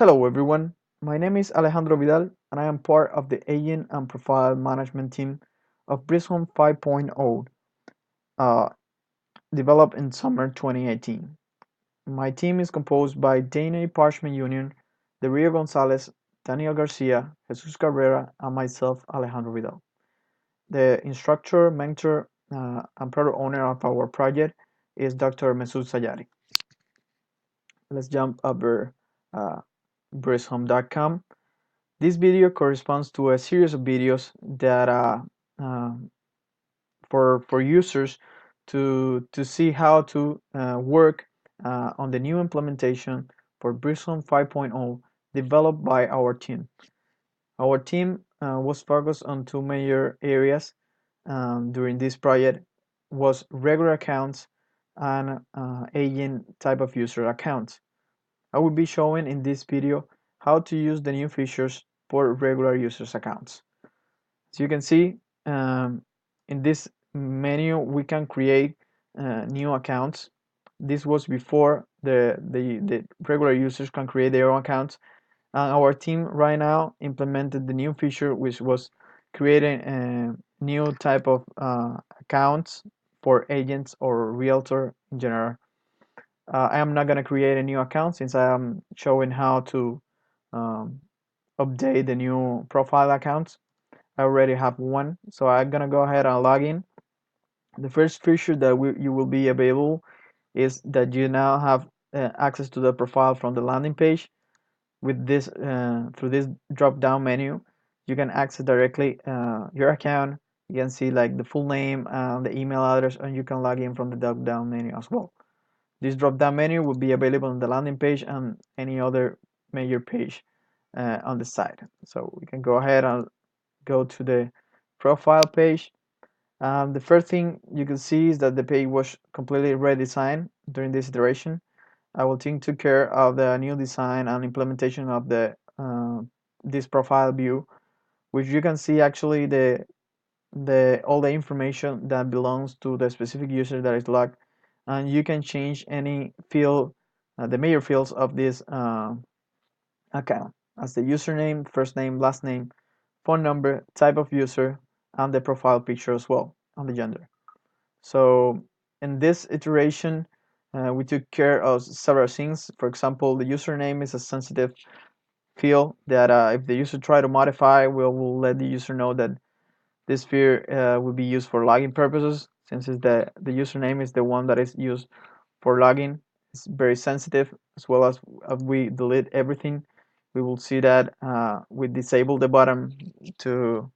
Hello everyone, my name is Alejandro Vidal and I am part of the Agent and Profile Management team of Brisbane 5.0, uh, developed in summer 2018. My team is composed by Dana Parchment Union, Dario Gonzalez, Daniel Garcia, Jesus Cabrera, and myself, Alejandro Vidal. The instructor, mentor, and product owner of our project is Dr. Mesut Sayari. Let's jump over brisbane.com. This video corresponds to a series of videos that uh, for users to see how to work on the new implementation for Brisbane 5.0 developed by our team. Our team was focused on two major areas during this project was regular accounts and agent type of user accounts. I will be showing in this video how to use the new features for regular users accounts. As you can see, in this menu we can create new accounts. This was before the regular users can create their own accounts, and our team right now implemented the new feature, which was creating a new type of accounts for agents or realtor in general. I am not going to create a new account since I am showing how to um, update the new profile accounts. I already have one, so I'm gonna go ahead and log in. The first feature that you will be available is that you now have access to the profile from the landing page. With this, through this drop-down menu, you can access directly your account. You can see like the full name and the email address, and you can log in from the drop-down menu as well. This drop-down menu will be available on the landing page and any other major page on the site. So we can go ahead and go to the profile page. The first thing you can see is that the page was completely redesigned during this iteration. Our team took care of the new design and implementation of the this profile view, which you can see actually the all the information that belongs to the specific user that is logged, and you can change any field, the major fields of this account, as the username, first name, last name, phone number, type of user, and the profile picture as well, and the gender. So in this iteration, we took care of several things. For example, the username is a sensitive field that if the user try to modify, we'll let the user know that this field will be used for login purposes, since the username is the one that is used for login. It's very sensitive, as well as we delete everything. We will see that we disable the button to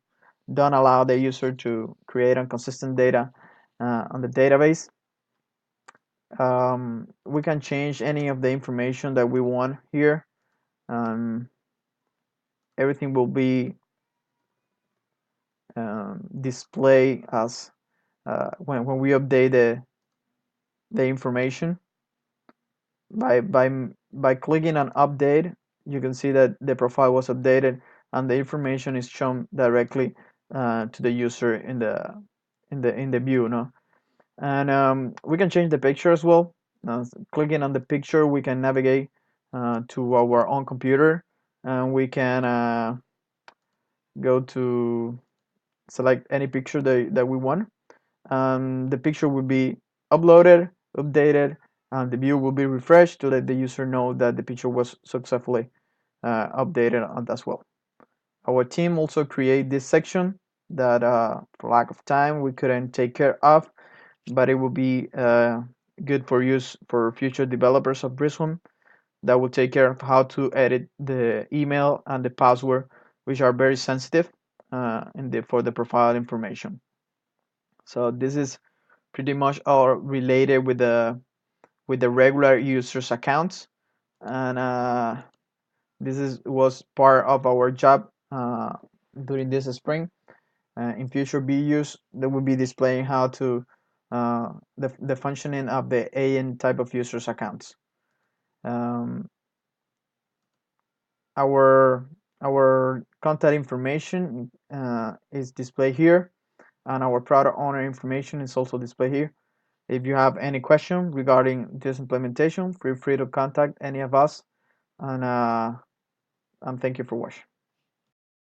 don't allow the user to create inconsistent data on the database. We can change any of the information that we want here. Everything will be displayed as when we update the information. By, by, by clicking on update, you can see that the profile was updated and the information is shown directly to the user in the view. No? And we can change the picture as well. Clicking on the picture, we can navigate to our own computer, and we can go to select any picture that we want. The picture will be uploaded, updated, and the view will be refreshed to let the user know that the picture was successfully updated as well. Our team also create this section that for lack of time we couldn't take care of, but it will be good for use for future developers of Brisbane that will take care of how to edit the email and the password, which are very sensitive for the profile information. So this is pretty much all related with the regular users accounts, and this was part of our job during this spring. In future videos, they will be displaying how to the functioning of the AN type of users accounts. Um, our our contact information is displayed here, and our product owner information is also displayed here. If you have any question regarding this implementation, feel free to contact any of us, and Thank you for watching.